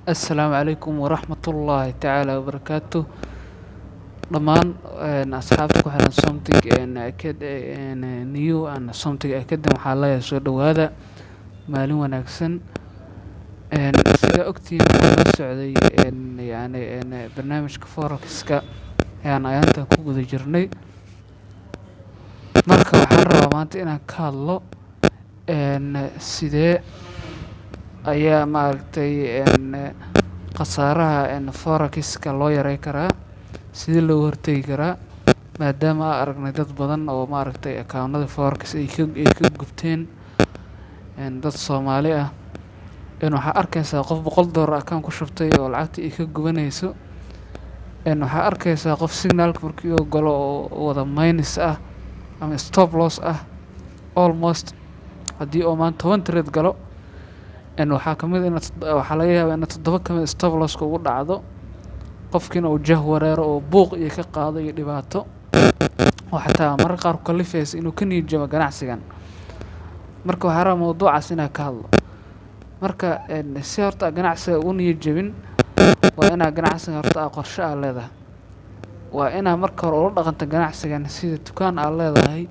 السلام عليكم ورحمة الله تعالى وبركاته. dhammaan asxaabta ku xiran something new and something academy waxaa leeyahay soo dhawaada maalin wanaagsan. Sida ogtiin waxaa la socday barnaamijka forex-ka ayaan ayaanta ku guda jirnay. Marka waxaan rabaa maanta inaan ka hadlo sidee ayaa maaragtay khasaaraha forex-ka loo yareyn karaa, sidee looga hortagi karaa, maadaama aan aragnay dad badan oo maaragtay account-nada forex ay ka gubteen dad Soomaali ah. Waxaa arkaysaa qof $100 account ku shubtay oo lacagtii ay ka gubanayso. Waxaa arkaysaa qof signalka markii uu galo oo wada minus ah ama stop loss ah almost haddii oo maanta 10 trade galo waxaa kamid waxaa laga yaabaa in 7 kamid stop loss ugu dhacdo, qofkiina uu jah wareero oo buuq iyo ka qaado iyo dhibaato oo xataa mararka qaar ku kalifaysa inuu ka niyad jabo ganacsigan. Marka waxaa rabaa mawduucaas inaan ka hadlo. Marka si horta ganacsiga u niyad jabin waa inaa ganacsiga horta qorshe aad leedahay. Waa inaa marka hore ula dhaqanta ganacsigan sida dukaan aad leedahay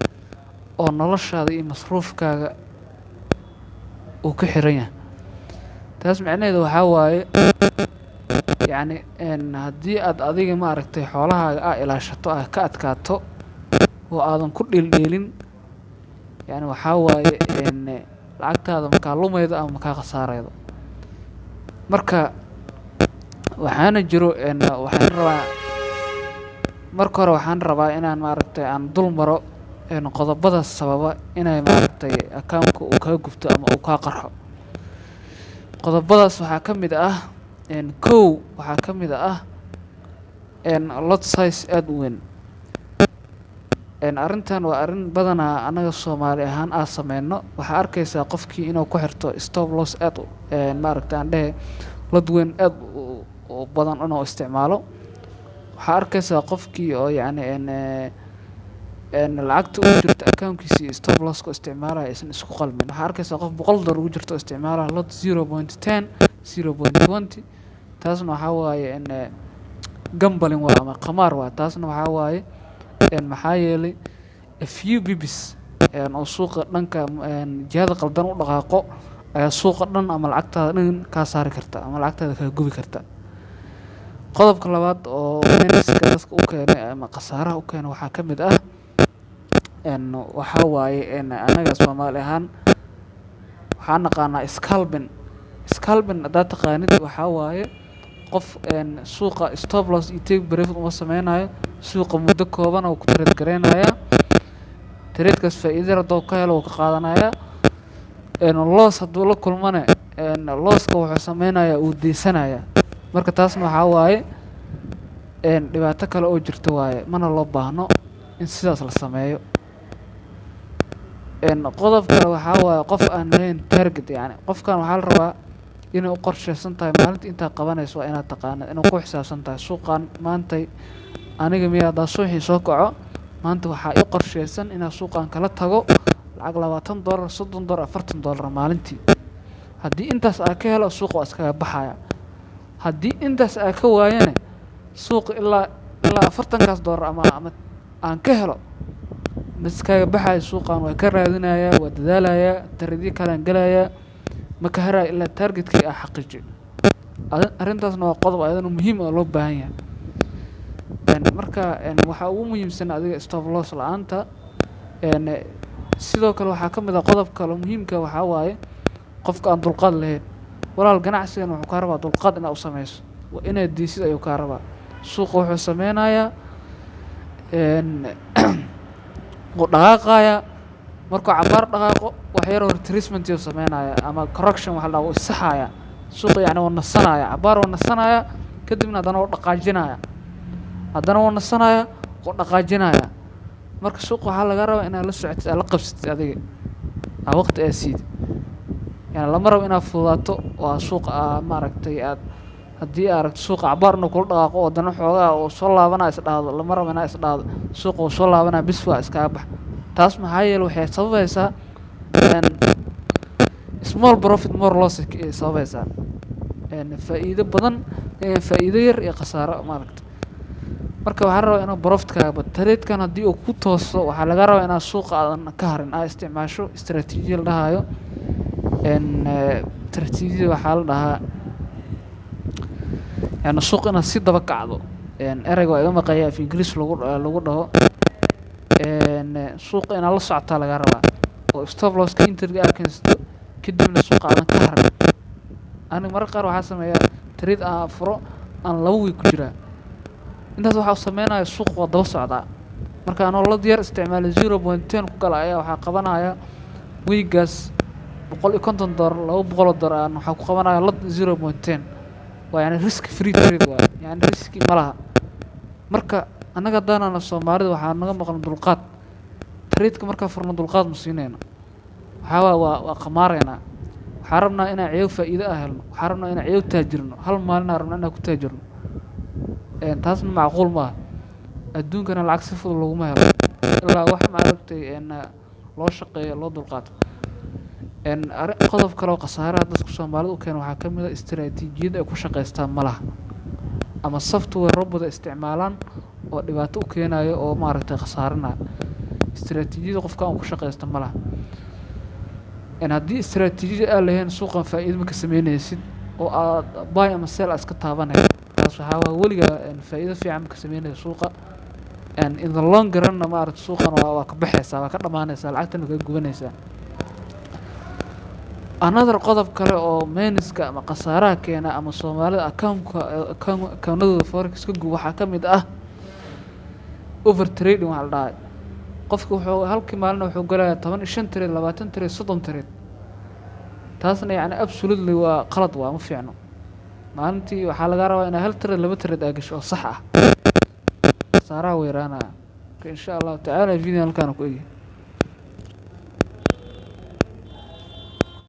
oo noloshaada iyo masruufkaaga uu ka xiran yahay. taas macnaheedu waxaa waaye haddii aad adiga maaragtay xoolahaaga aa ilaashato aa ka adkaato oo aadan ku dhildhiilin, waxaa waaye lacagtaada makaa lumaydo ama makaa khasaaraydo. Marka waxaana jiro marka hore waxaan rabaa inaan maaragtay aan dul maro qodobada sababa inay maaragtay account-ka uu kaa gubto ama uu kaa qarxo. Qodobadaas waxaa ka mid ah kow waxaa ka mid ah lot size aad u weyn. Arrintan waa arrin badanaa anaga Soomaali ahaan aan sameyno. Waxaa arkaysaa qofkii inuu ku xirto stop loss aad maaragtay aan dhehe lot weyn aad u badan inuu isticmaalo. Waxaa arkaysaa qofkii oo lacagta ugu jirta account-kiisa iyo stop loss-ka isticmaalaya aysan isku qalmin. Waxaa arkaysaa qof $100 ugu jirto isticmaalaya lot 0.10 0.20. taasna waxaa waaye gambling waa ama qamaar waa. taasna waxaa waaye maxaa yeelay a few bibis oo suuqa dhanka jihada qaldan u dhaqaaqo ayaa suuqa dhan ama lacagtaada dhan kaa saari karta ama lacagtaada kaa gubi karta. Qodobka labaad oo minuska dadka u keenay ama khasaaraha u keenay waxaa ka mid ah waxaa waaye anaga Soomaali ahaan waxaan naqaanaa scalping haddaad taqaanid. waxaa waaye qof suuqa stop loss iyo take profit uma sameynayo, suuqa muddo kooban oo ku trade gareynaya. Trade-kaas faa'iido hadduu ka helo wuu ka qaadanaya, loss hadduu la kulmana loss-ka wuxuu sameynayaa uu deysanaya. Marka taasna waxaa waaye dhibaato kale oo jirto waaye, mana loo baahno in sidaas la sameeyo. qodob kale waxaa waaye qof aan lahayn target. Qofkan waxaa la rabaa inay u qorsheysan tahay maalinta intaa qabanayso waa inaad taqaanid inay ku xisaabsan tahay suuqan maantay aniga miyaa haddaa suuxii soo kaco maanta waxaa i qorsheysan inaan suuqan kala tago lacag $20 $30 $40 maalintii. haddii intaas aa ka helo suuqa waa iskaga baxaya. haddii intaas aa ka waayana suuqa ilaa $40 ama aan ka helo miskaaga baxaya. suuqan waa ka raadinaya, waa dadaalaya, taradii kalaan galaya, ma ka haraya ilaa targetkii aa xaqiijiyo. arrintaasna waa qodob ayadana muhiim oo loo baahan yahay. Marka waxaa ugu muhiimsan adiga stop loss la'aanta. sidoo kale waxaa ka mid ah qodob kale muhiimka waxaa waaye qofka aan dulqaad lahayn. walaal ganacsigan wuxuu kaa rabaa dulqaad inaad u sameyso, waa inaad diisid ayuu kaa rabaa. suuqa wuxuu sameynayaa wuu dhaqaaqaya, markuu cabaar dhaqaaqo wax yar retracement ayuu sameynaya ama correction waxa la dhaho isaxaya. suuqa wuu nasanaya, cabaar wuu nasanaya, kadibna haddana wuu dhaqaajinaya, haddana wuu nasanaya, wuu dhaqaajinaya. marka suuqa waxaa laga rabaa inaad la socotid, aad la qabsatid adiga aa waqti aad siid. lama rabo inaad fududaato waa suuqa maaragtay aad haddii aad aragto suuqa cabaar inuu kula dhaqaaqo wadana xoogaa oo soo laabanaya is dhahdo, lama rabo inaad is dhahdo suuqa uu soo laabanaya bis waa iskaga bax. taas maxaa yeelay waxay sababaysaa small profit more loss ay sababaysaa. faa'iido badan faa'iido yar iyo khasaaro maaragtay. Marka waxaa la rabaa inuu profitkaaga bato. Trade-kan haddii uu ku tooso waxaa laga rabaa inaad suuqa aadan ka harin, aad isticmaasho istiraatiijiya la dhahayo. Istiraatiijiyada waxaa la dhahaa suuqa inaad si daba kacdo. Ereyga waa iga maqayaa af Ingiriis lagu dhaho. Suuqa inaad la socotaa laga rabaa oo stop loss-ka entry aad keensato kadibna suuqa aadan ka harin. Aniga mararka qaar waxaa sameeyaa trade aan furo aan 2 week ku jiraa. Intaas waxaa sameynaya suuqa waa daba socdaa. Marka anoo la diyaar isticmaalo 0.10 ku gala ayaa waxaa qabanaya weekgaas $150 $200 aan waxaa ku qabanaya lad 0.10. waa yani risk free trade waa yani riski ma laha. Marka annaga haddaanana Soomaalida waxaa naga maqan dulqaad. Trade-ka markaa furno dulqaad ma siinayno. waxaa waa qamaarayna. waxaan rabnaa inaan ciyaw faa'iido ah helno. waxaan rabnaa inaan ciyaw taajirno. hal maalin aan rabnaa inaan ku taajirno. taasna macquul maaha. adduunkana lacag si fudud laguma helo ilaa wax maaragtay loo shaqeeyo loo dulqaato. qodob kale oo khasaaraha dadka Soomaalida u keena waxaa ka mid ah istiraatiijiyad ay ku shaqaystaan ma laha ama software robot isticmaalaan oo dhibaato u keenayo oo maaragtay khasaaranaya. istiraatiijiyada qofka aan ku shaqaysto ma laha. haddii istiraatiijiyad aan lahayn suuqan faa'iido ma ka sameynaysid oo aad buy ama sell iska taabanayso. taas waxaa waa weligaa faa'iido fiican ma ka sameynayso suuqa. in the long run maaragtay suuqan waa ka baxaysaa, waa ka dhamaanaysaa, lacagtana kaga gubanaysaa. another qodob kale oo meeniska ama khasaaraha keena ama Soomaalida account-nadooda forex ka guba waxaa ka mid ah over trading waxaa la dhahay. qofka wuxuu halkii maalin wuxuu galayaa 15 trade 20 trade 30 trade. taasna yani absolutely waa qalad, waa ma fiicno. maalintii waxaa laga rabaa inaad 1 trade 2 trade aad gasho oo sax ah. khasaaraha weeraanaya. insha Allah tacaala video halkaan ku eegi.